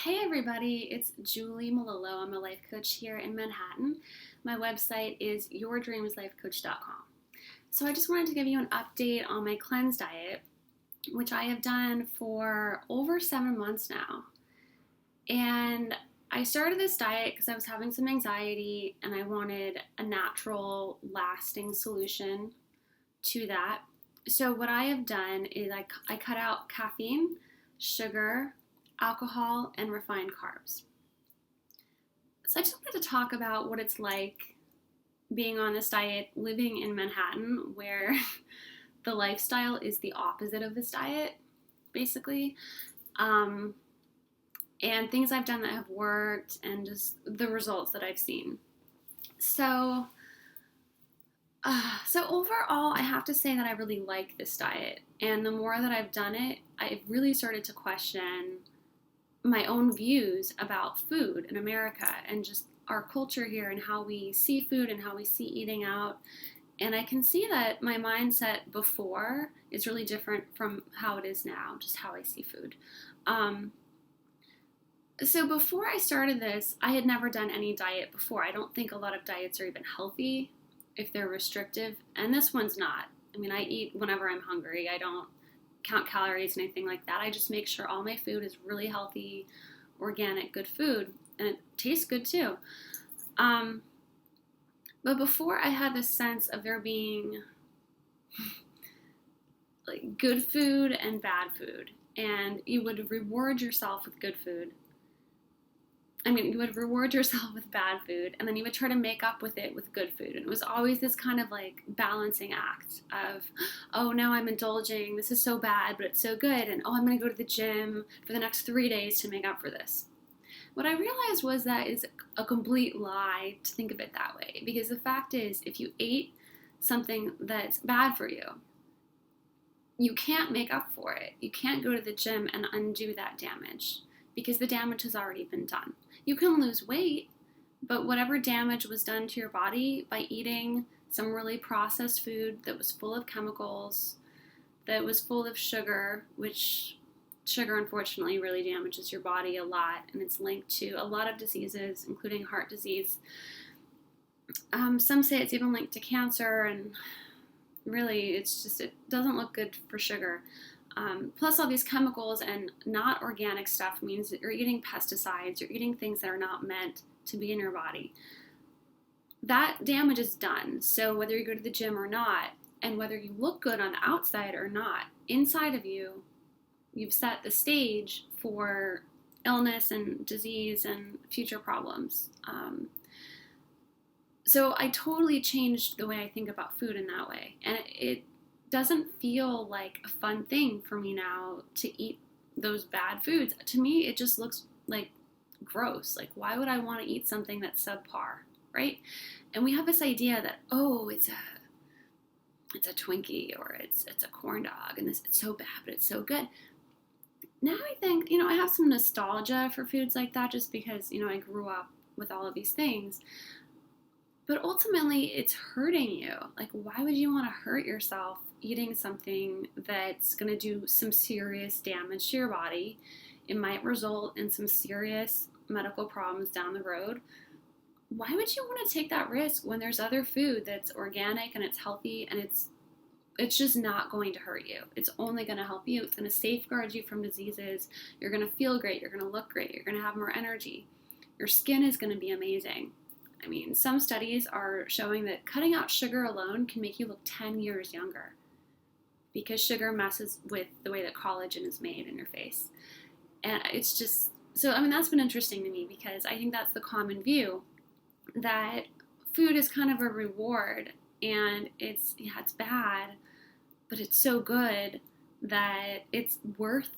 Hey everybody, it's Julie Malillo. I'm a life coach here in Manhattan. My website is yourdreamslifecoach.com. So I just wanted to give you an update on my cleanse diet, which I have done for over 7 months now. And I started this diet because I was having some anxiety and I wanted a natural, lasting solution to that. So what I have done is I cut out caffeine, sugar, alcohol, and refined carbs. So I just wanted to talk about what it's like being on this diet, living in Manhattan, where the lifestyle is the opposite of this diet, basically. And things I've done that have worked and just the results that I've seen. So overall, I have to say that I really like this diet. And the more that I've done it, I've really started to question my own views about food in America and just our culture here and how we see food and how we see eating out. And I can see that my mindset before is really different from how it is now, just how I see food. So before I started this, I had never done any diet before. I don't think a lot of diets are even healthy if they're restrictive, and this one's not. I mean, I eat whenever I'm hungry. I don't count calories and anything like that. I just make sure all my food is really healthy, organic, good food, and it tastes good too. But before, I had this sense of there being like good food and bad food, and you would reward yourself with good food. You would reward yourself with bad food, and then you would try to make up with it with good food. And it was always this kind of like balancing act of, oh, now I'm indulging. This is so bad, but it's so good. And oh, I'm going to go to the gym for the next 3 days to make up for this. What I realized was that is a complete lie to think of it that way. Because the fact is, if you ate something that's bad for you, you can't make up for it. You can't go to the gym and undo that damage, because the damage has already been done. You can lose weight, but whatever damage was done to your body by eating some really processed food that was full of chemicals, that was full of sugar, which sugar unfortunately really damages your body a lot, and it's linked to a lot of diseases, including heart disease. Some say it's even linked to cancer, and really it doesn't look good for sugar. Plus all these chemicals and not organic stuff means that you're eating pesticides, you're eating things that are not meant to be in your body. That damage is done. So whether you go to the gym or not, and whether you look good on the outside or not, inside of you, you've set the stage for illness and disease and future problems. So I totally changed the way I think about food in that way. And it doesn't feel like a fun thing for me now to eat those bad foods. To me, it just looks like gross. Like, why would I want to eat something that's subpar, right? And we have this idea that, oh, it's a Twinkie or it's a corn dog, and it's so bad, but it's so good. Now I think, I have some nostalgia for foods like that just because, I grew up with all of these things. But ultimately, it's hurting you. Like, why would you want to hurt yourself eating something that's going to do some serious damage to your body? It might result in some serious medical problems down the road. Why would you want to take that risk when there's other food that's organic and it's healthy and it's just not going to hurt you? It's only going to help you. It's going to safeguard you from diseases. You're going to feel great. You're going to look great. You're going to have more energy. Your skin is going to be amazing. Some studies are showing that cutting out sugar alone can make you look 10 years younger because sugar messes with the way that collagen is made in your face. And it's just, that's been interesting to me because I think that's the common view, that food is kind of a reward and it's bad, but it's so good that it's worth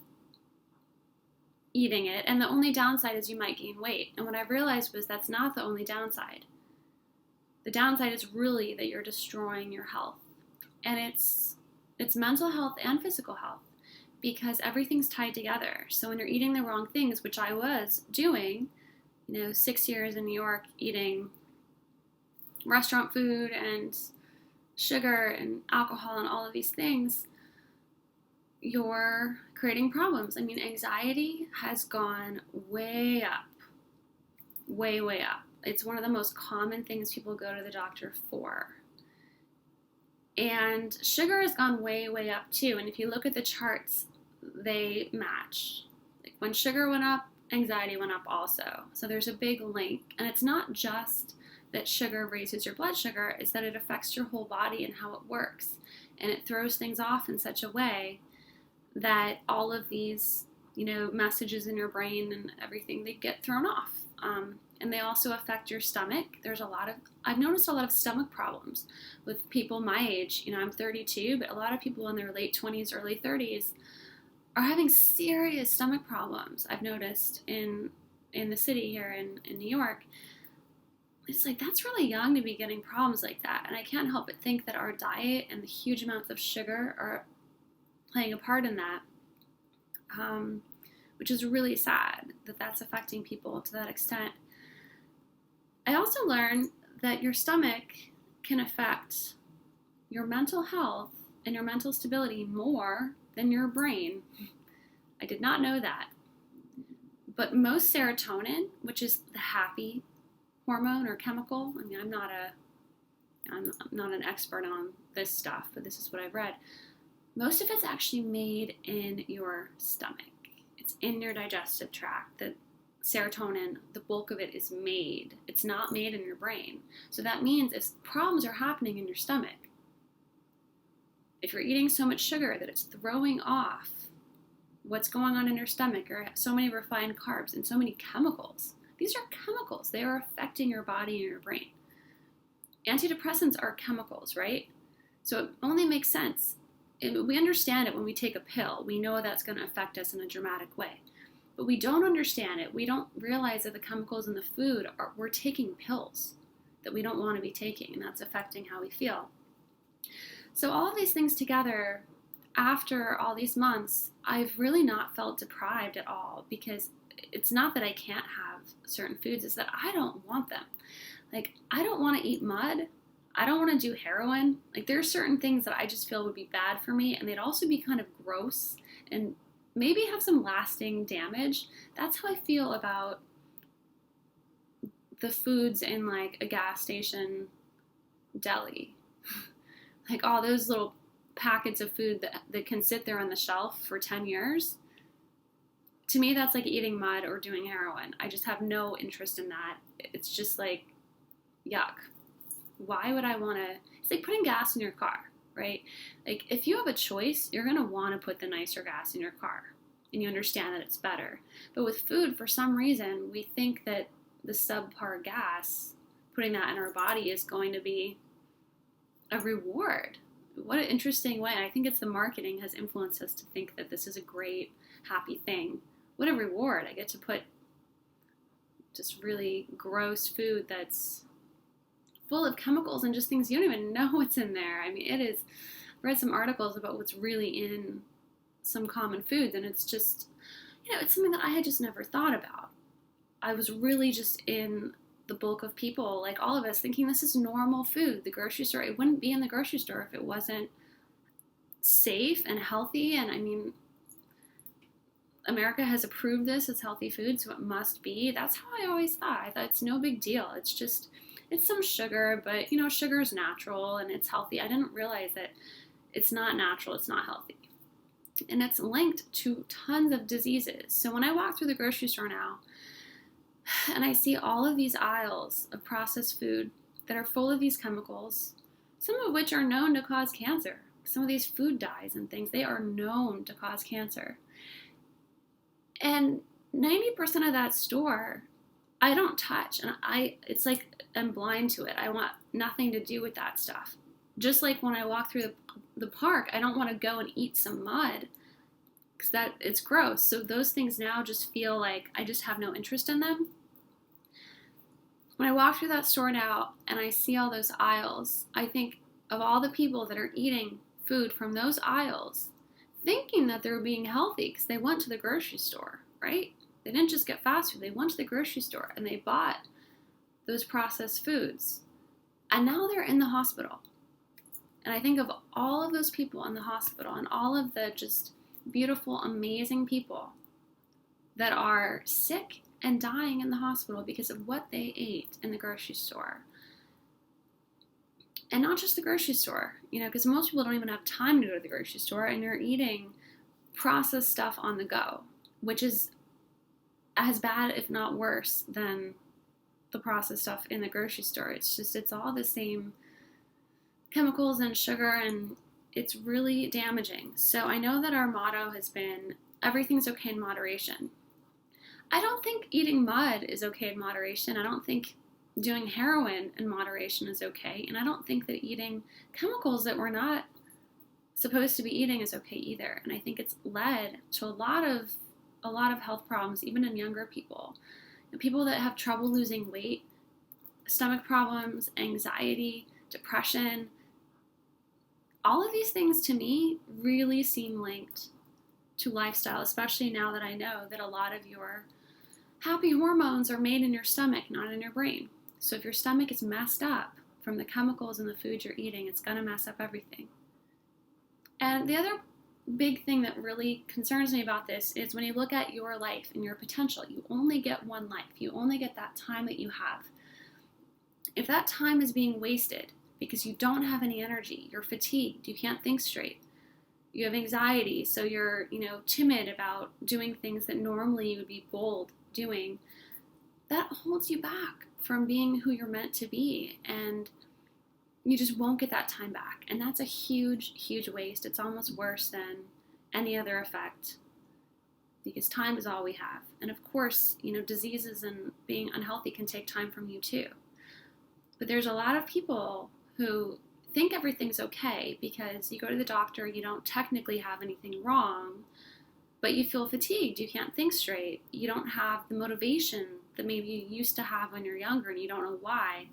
eating it, and the only downside is you might gain weight. And what I realized was that's not the only downside. The downside is really that you're destroying your health, and it's mental health and physical health, because everything's tied together. So when you're eating the wrong things, which I was doing, 6 years in New York eating restaurant food and sugar and alcohol and all of these things, you're creating problems. I mean, anxiety has gone way up, way, way up. It's one of the most common things people go to the doctor for. And sugar has gone way, way up too. And if you look at the charts, they match. Like when sugar went up, anxiety went up also. So there's a big link. And it's not just that sugar raises your blood sugar, it's that it affects your whole body and how it works. And it throws things off in such a way that all of these, messages in your brain and everything, they get thrown off. And they also affect your stomach. I've noticed a lot of stomach problems with people my age. I'm 32, but a lot of people in their late 20s, early 30s are having serious stomach problems. I've noticed in the city here in New York. It's like, that's really young to be getting problems like that. And I can't help but think that our diet and the huge amounts of sugar are playing a part in that, which is really sad that that's affecting people to that extent. I also learned that your stomach can affect your mental health and your mental stability more than your brain. I did not know that. But most serotonin, which is the happy hormone or chemical, I mean, I'm not an expert on this stuff, but this is what I've read. Most of it's actually made in your stomach. It's in your digestive tract. The serotonin, the bulk of it is made. It's not made in your brain. So that means if problems are happening in your stomach, if you're eating so much sugar that it's throwing off what's going on in your stomach, or so many refined carbs and so many chemicals, these are chemicals. They are affecting your body and your brain. Antidepressants are chemicals, right? So it only makes sense. We understand it when we take a pill. We know that's going to affect us in a dramatic way. But we don't understand it. We don't realize that the chemicals in the food we're taking pills that we don't want to be taking, and that's affecting how we feel. So all of these things together, after all these months, I've really not felt deprived at all, because it's not that I can't have certain foods, it's that I don't want them. Like, I don't want to eat mud. I don't want to do heroin. Like, there are certain things that I just feel would be bad for me, and they'd also be kind of gross and maybe have some lasting damage. That's how I feel about the foods in like a gas station deli. Like all those little packets of food that can sit there on the shelf for 10 years. To me, that's like eating mud or doing heroin. I just have no interest in that. It's just like, yuck. Why would I want to? It's like putting gas in your car, right? Like, if you have a choice, you're going to want to put the nicer gas in your car, and you understand that it's better. But with food, for some reason, we think that the subpar gas, putting that in our body, is going to be a reward. What an interesting way. I think it's the marketing has influenced us to think that this is a great, happy thing. What a reward. I get to put just really gross food that's full of chemicals and just things you don't even know what's in there. I mean, it is. I've read some articles about what's really in some common foods, and it's just, it's something that I had just never thought about. I was really just in the bulk of people, like all of us, thinking this is normal food. The grocery store, it wouldn't be in the grocery store if it wasn't safe and healthy. And I mean, America has approved this as healthy food, so it must be. That's how I always thought. I thought it's no big deal. It's some sugar, but sugar is natural and it's healthy. I didn't realize that it's not natural, it's not healthy. And it's linked to tons of diseases. So when I walk through the grocery store now and I see all of these aisles of processed food that are full of these chemicals, some of which are known to cause cancer. Some of these food dyes and things, they are known to cause cancer. And 90% of that store, I don't touch. And it's like I'm blind to it. I want nothing to do with that stuff. Just like when I walk through the park, I don't want to go and eat some mud because it's gross. So those things now just feel like I just have no interest in them. When I walk through that store now and I see all those aisles, I think of all the people that are eating food from those aisles, thinking that they're being healthy because they went to the grocery store, right? They didn't just get fast food. They went to the grocery store and they bought those processed foods. And now they're in the hospital. And I think of all of those people in the hospital and all of the just beautiful, amazing people that are sick and dying in the hospital because of what they ate in the grocery store. And not just the grocery store, because most people don't even have time to go to the grocery store, and you're eating processed stuff on the go, which is as bad, if not worse, than the processed stuff in the grocery store. It's all the same chemicals and sugar, and it's really damaging. So I know that our motto has been, everything's okay in moderation. I don't think eating mud is okay in moderation. I don't think doing heroin in moderation is okay. And I don't think that eating chemicals that we're not supposed to be eating is okay either. And I think it's led to a lot of health problems, even in younger people. People that have trouble losing weight, stomach problems, anxiety, depression. All of these things to me really seem linked to lifestyle, especially now that I know that a lot of your happy hormones are made in your stomach, not in your brain. So if your stomach is messed up from the chemicals in the food you're eating, it's going to mess up everything. And the other big thing that really concerns me about this is when you look at your life and your potential, you only get one life. You only get that time that you have. If that time is being wasted because you don't have any energy, you're fatigued, you can't think straight, you have anxiety, so you're, timid about doing things that normally you would be bold doing, that holds you back from being who you're meant to be, and you just won't get that time back. And that's a huge, huge waste. It's almost worse than any other effect, because time is all we have. And of course, diseases and being unhealthy can take time from you too. But there's a lot of people who think everything's okay because you go to the doctor, you don't technically have anything wrong, but you feel fatigued, you can't think straight, you don't have the motivation that maybe you used to have when you're younger and you don't know why.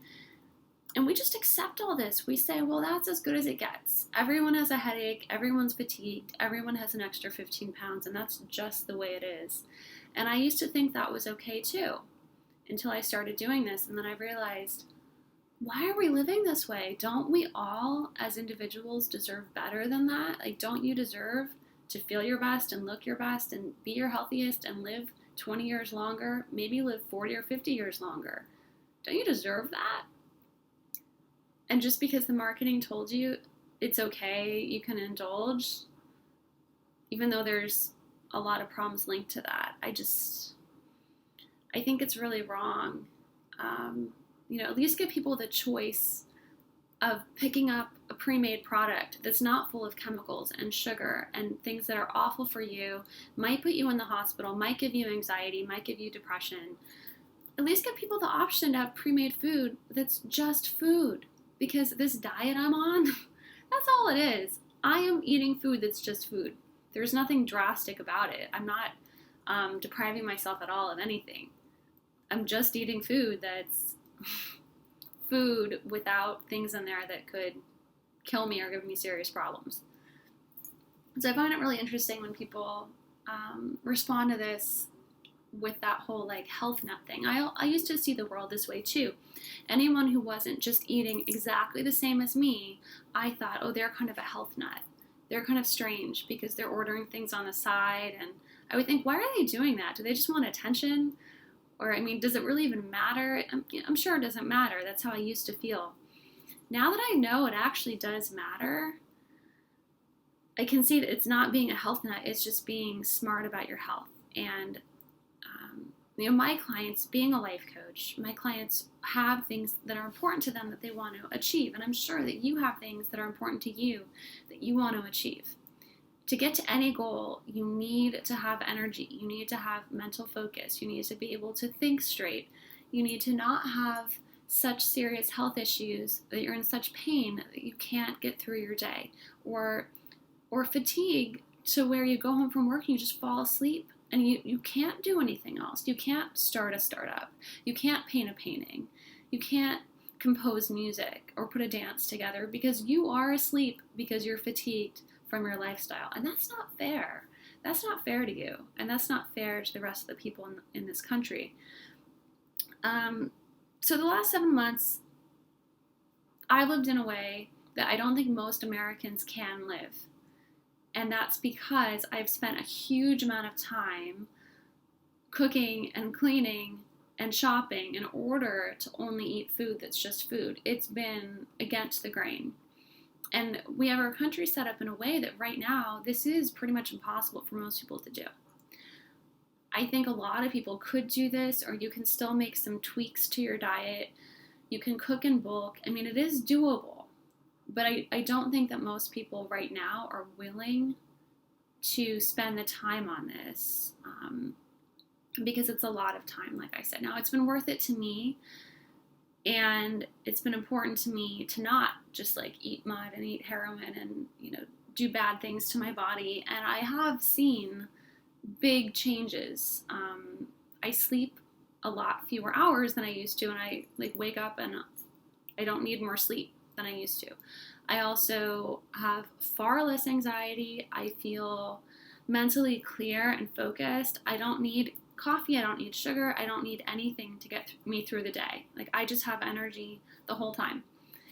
And we just accept all this. We say, well, that's as good as it gets. Everyone has a headache, everyone's fatigued, everyone has an extra 15 pounds, and that's just the way it is. And I used to think that was okay too, until I started doing this, and then I realized, why are we living this way? Don't we all, as individuals, deserve better than that? Like, don't you deserve to feel your best and look your best and be your healthiest and live 20 years longer, maybe live 40 or 50 years longer? Don't you deserve that? And just because the marketing told you it's okay, you can indulge, even though there's a lot of problems linked to that, I think it's really wrong. At least give people the choice of picking up a pre-made product that's not full of chemicals and sugar and things that are awful for you, might put you in the hospital, might give you anxiety, might give you depression. At least give people the option to have pre-made food that's just food. Because this diet I'm on, that's all it is. I am eating food that's just food. There's nothing drastic about it. I'm not depriving myself at all of anything. I'm just eating food that's food without things in there that could kill me or give me serious problems. So I find it really interesting when people respond to this with that whole health nut thing. I used to see the world this way too. Anyone who wasn't just eating exactly the same as me, I thought, oh, they're kind of a health nut. They're kind of strange because they're ordering things on the side, and I would think, why are they doing that? Do they just want attention? Or, does it really even matter? I'm sure it doesn't matter. That's how I used to feel. Now that I know it actually does matter, I can see that it's not being a health nut, it's just being smart about your health. And my clients, being a life coach, my clients have things that are important to them that they want to achieve. And I'm sure that you have things that are important to you that you want to achieve. To get to any goal, you need to have energy. You need to have mental focus. You need to be able to think straight. You need to not have such serious health issues that you're in such pain that you can't get through your day. Or fatigue to where you go home from work and you just fall asleep. And you can't do anything else. You can't start a startup. You can't paint a painting. You can't compose music or put a dance together because you are asleep because you're fatigued from your lifestyle. And that's not fair. That's not fair to you. And that's not fair to the rest of the people in this country. So the last 7 months, I lived in a way that I don't think most Americans can live. And that's because I've spent a huge amount of time cooking and cleaning and shopping in order to only eat food that's just food. It's been against the grain. And we have our country set up in a way that right now, this is pretty much impossible for most people to do. I think a lot of people could do this, or you can still make some tweaks to your diet. You can cook in bulk. I mean, it is doable. But I don't think that most people right now are willing to spend the time on this because it's a lot of time, like I said. Now, it's been worth it to me, and it's been important to me to not just like eat mud and eat heroin and, do bad things to my body. And I have seen big changes. I sleep a lot fewer hours than I used to, and I wake up and I don't need more sleep than I used to. I also have far less anxiety. I feel mentally clear and focused. I don't need coffee. I don't need sugar. I don't need anything to get me through the day. I just have energy the whole time.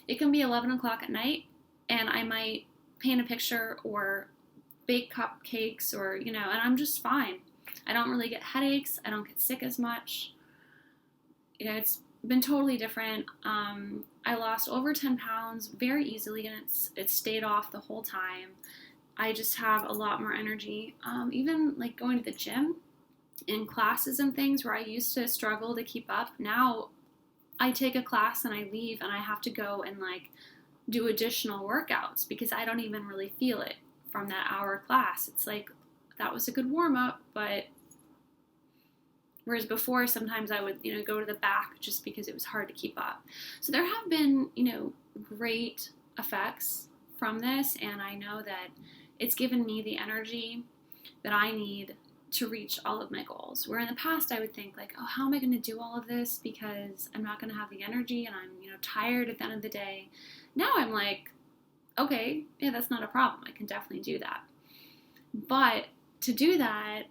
It can be 11 o'clock at night, and I might paint a picture or bake cupcakes or, and I'm just fine. I don't really get headaches. I don't get sick as much. It's been totally different. I lost over 10 pounds very easily, and it stayed off the whole time. I just have a lot more energy. Even going to the gym in classes and things where I used to struggle to keep up. Now I take a class and I leave and I have to go and do additional workouts because I don't even really feel it from that hour class. It's that was a good warm up, but whereas before, sometimes I would, go to the back just because it was hard to keep up. So there have been, great effects from this, and I know that it's given me the energy that I need to reach all of my goals. Where in the past, I would think oh, how am I going to do all of this because I'm not going to have the energy and I'm, tired at the end of the day. Now I'm okay, yeah, that's not a problem. I can definitely do that. But to do that,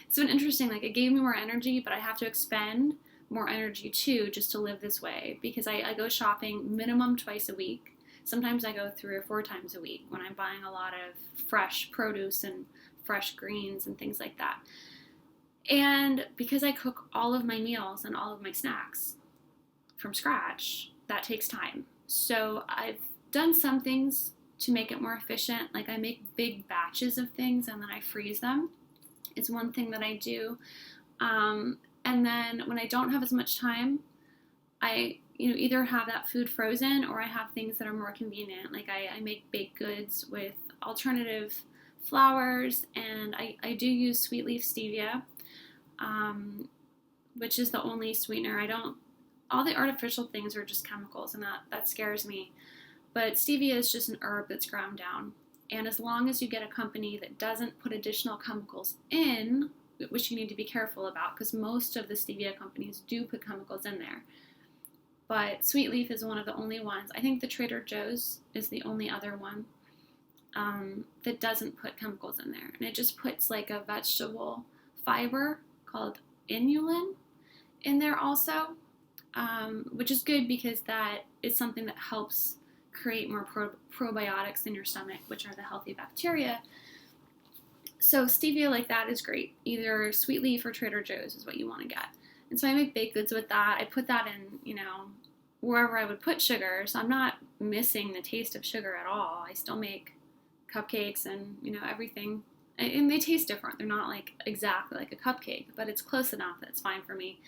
it's been interesting. It gave me more energy, but I have to expend more energy too just to live this way because I go shopping minimum twice a week. Sometimes I go 3 or 4 times a week when I'm buying a lot of fresh produce and fresh greens and things like that. And because I cook all of my meals and all of my snacks from scratch, that takes time. So I've done some things to make it more efficient. I make big batches of things and then I freeze them. It's one thing that I do. And then when I don't have as much time, I either have that food frozen or I have things that are more convenient. I make baked goods with alternative flours, and I do use sweet leaf stevia, which is the only sweetener. All the artificial things are just chemicals, and that scares me. But stevia is just an herb that's ground down. And as long as you get a company that doesn't put additional chemicals in, which you need to be careful about because most of the stevia companies do put chemicals in there. But Sweet Leaf is one of the only ones. I think the Trader Joe's is the only other one that doesn't put chemicals in there. And it just puts a vegetable fiber called inulin in there also, which is good because that is something that helps create more probiotics in your stomach, which are the healthy bacteria. So stevia that is great. Either Sweet Leaf or Trader Joe's is what you want to get. And so I make baked goods with that. I put that in, wherever I would put sugar. So I'm not missing the taste of sugar at all. I still make cupcakes and, everything. And they taste different. They're not exactly like a cupcake, but it's close enough that it's fine for me.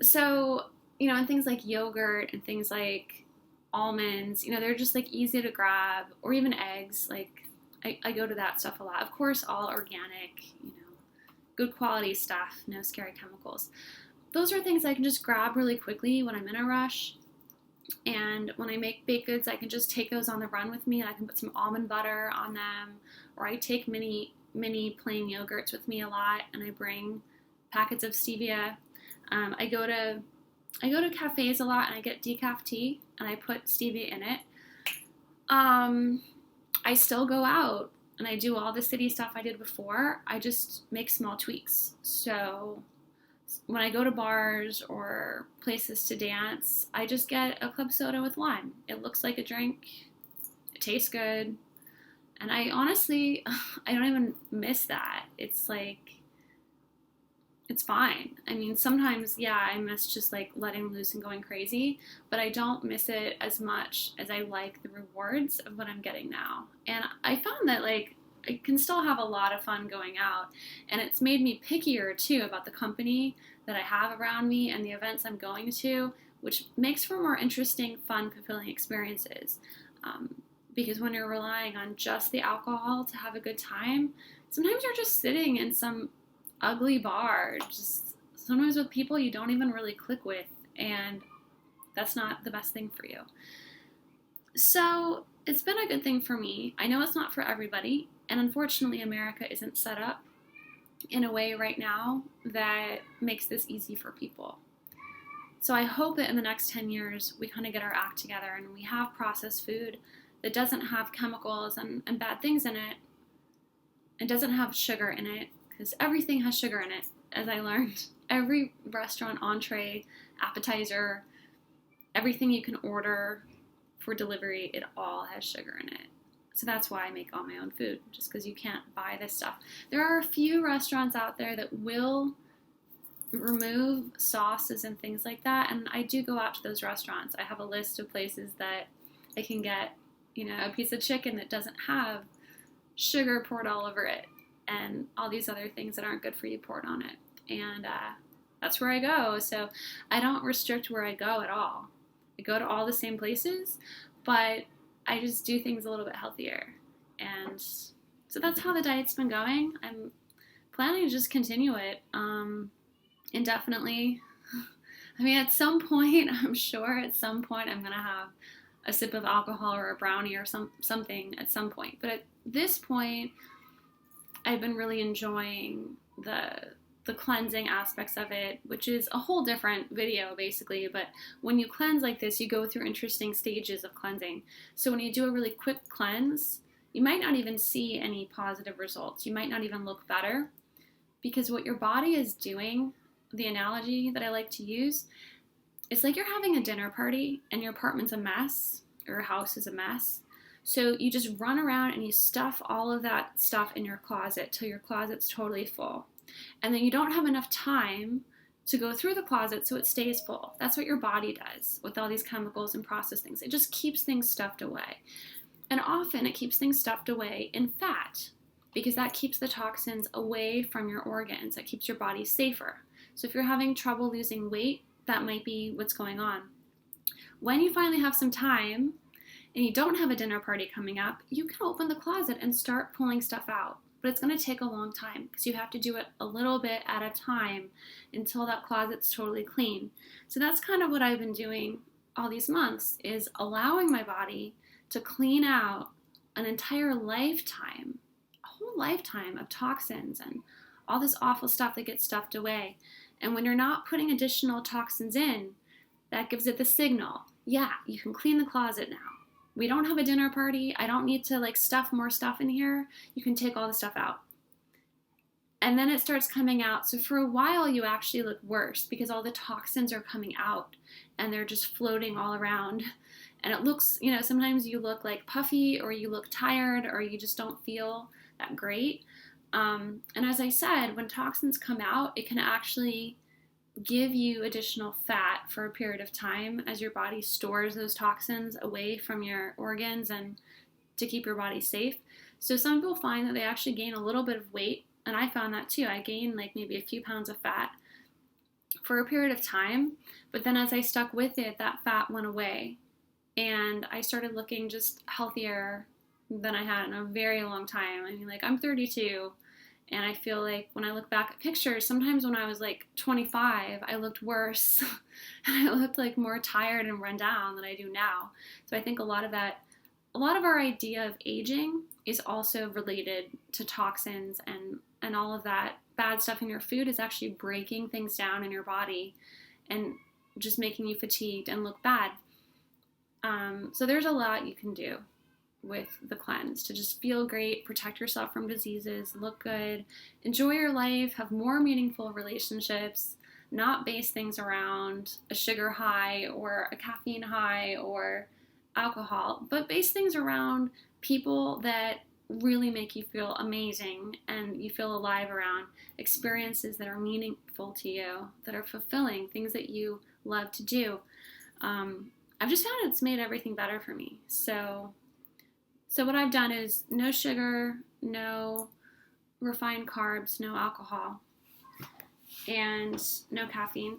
So, and things like yogurt and things like almonds, they're just easy to grab, or even eggs. I go to that stuff a lot. Of course, all organic, good quality stuff, no scary chemicals. Those are things I can just grab really quickly when I'm in a rush. And when I make baked goods, I can just take those on the run with me. I can put some almond butter on them, or I take mini plain yogurts with me a lot, and I bring packets of stevia. I go to cafes a lot, and I get decaf tea, and I put stevia in it. I still go out, and I do all the city stuff I did before. I just make small tweaks. So when I go to bars or places to dance, I just get a club soda with lime. It looks like a drink. It tastes good. And I honestly, I don't even miss that. It's like, it's fine. I mean, sometimes, yeah, I miss just like letting loose and going crazy, but I don't miss it as much as I like the rewards of what I'm getting now. And I found that like I can still have a lot of fun going out, and it's made me pickier too about the company that I have around me and the events I'm going to, which makes for more interesting, fun, fulfilling experiences. Because when you're relying on just the alcohol to have a good time, sometimes you're just sitting in some ugly bar, just sometimes with people you don't even really click with, and that's not the best thing for you. So it's been a good thing for me. I know it's not for everybody, and unfortunately, America isn't set up in a way right now that makes this easy for people. So I hope that in the next 10 years, we kind of get our act together and we have processed food that doesn't have chemicals and bad things in it. It doesn't have sugar in it, because everything has sugar in it, as I learned. Every restaurant entree, appetizer, everything you can order for delivery, it all has sugar in it. So that's why I make all my own food, just because you can't buy this stuff. There are a few restaurants out there that will remove sauces and things like that, and I do go out to those restaurants. I have a list of places that I can get, a piece of chicken that doesn't have sugar poured all over it and all these other things that aren't good for you poured on it. And that's where I go. So I don't restrict where I go at all. I go to all the same places, but I just do things a little bit healthier. And so that's how the diet's been going. I'm planning to just continue it indefinitely. I mean, at some point, I'm sure at some point I'm going to have a sip of alcohol or a brownie or something at some point. But at this point, I've been really enjoying the cleansing aspects of it, which is a whole different video basically. But when you cleanse like this, you go through interesting stages of cleansing. So when you do a really quick cleanse, you might not even see any positive results. You might not even look better, because what your body is doing, the analogy that I like to use, it's like you're having a dinner party and your apartment's a mess, or your house is a mess. So you just run around and you stuff all of that stuff in your closet till your closet's totally full. And then you don't have enough time to go through the closet so it stays full. That's what your body does with all these chemicals and processed things. It just keeps things stuffed away. And often it keeps things stuffed away in fat, because that keeps the toxins away from your organs. That keeps your body safer. So if you're having trouble losing weight, that might be what's going on. When you finally have some time and you don't have a dinner party coming up, you can open the closet and start pulling stuff out. But it's going to take a long time, because you have to do it a little bit at a time until that closet's totally clean. So that's kind of what I've been doing all these months, is allowing my body to clean out an entire lifetime, a whole lifetime of toxins and all this awful stuff that gets stuffed away. And when you're not putting additional toxins in, that gives it the signal, yeah, you can clean the closet now. We don't have a dinner party. I don't need to stuff more stuff in here. You can take all the stuff out. And then it starts coming out. So for a while, you actually look worse, because all the toxins are coming out and they're just floating all around. And it looks, sometimes you look like puffy, or you look tired, or you just don't feel that great. And as I said, when toxins come out, it can actually give you additional fat for a period of time as your body stores those toxins away from your organs and to keep your body safe. So some people find that they actually gain a little bit of weight, and I found that too. I gained maybe a few pounds of fat for a period of time, but then as I stuck with it, that fat went away and I started looking just healthier than I had in a very long time. I mean, I'm 32. And I feel like when I look back at pictures, sometimes when I was 25, I looked worse and I looked more tired and run down than I do now. So I think a lot of our idea of aging is also related to toxins, and all of that bad stuff in your food is actually breaking things down in your body and just making you fatigued and look bad. So there's a lot you can do with the cleanse to just feel great, protect yourself from diseases, look good, enjoy your life, have more meaningful relationships, not base things around a sugar high or a caffeine high or alcohol, but base things around people that really make you feel amazing and you feel alive around experiences that are meaningful to you, that are fulfilling, things that you love to do. I've just found it's made everything better for me. So what I've done is no sugar, no refined carbs, no alcohol, and no caffeine,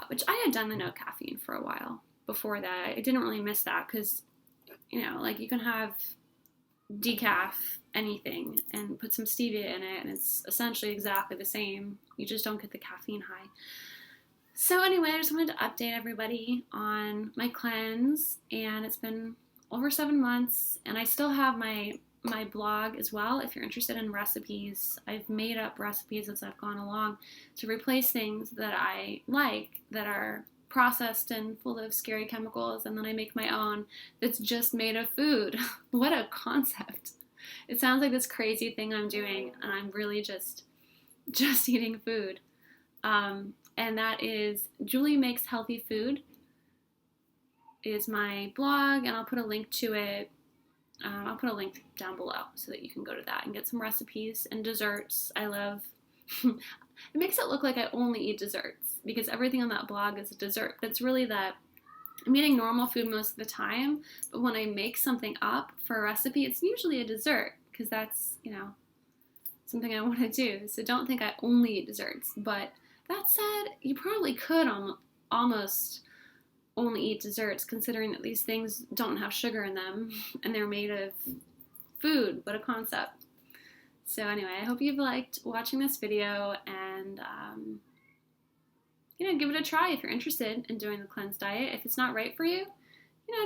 which I had done the no caffeine for a while before that. I didn't really miss that because, like you can have decaf anything and put some stevia in it and it's essentially exactly the same. You just don't get the caffeine high. So anyway, I just wanted to update everybody on my cleanse, and it's been over 7 months, and I still have my blog as well. If you're interested in recipes, I've made up recipes as I've gone along to replace things that I like that are processed and full of scary chemicals, and then I make my own that's just made of food. What a concept. It sounds like this crazy thing I'm doing, and I'm really just eating food. And that is Julie Makes Healthy Food is my blog, and I'll put a link to it. I'll put a link down below so that you can go to that and get some recipes and desserts. I love it makes it look like I only eat desserts because everything on that blog is a dessert. But it's really that I'm eating normal food most of the time, but when I make something up for a recipe, it's usually a dessert because that's, something I want to do. So don't think I only eat desserts. But that said, you probably could almost only eat desserts, considering that these things don't have sugar in them and they're made of food. What a concept. So anyway, I hope you've liked watching this video, and give it a try if you're interested in doing the cleanse diet. If it's not right for you,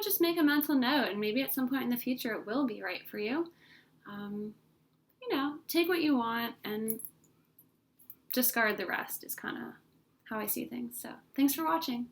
just make a mental note, and maybe at some point in the future it will be right for you. Take what you want and discard the rest is kind of how I see things. So thanks for watching.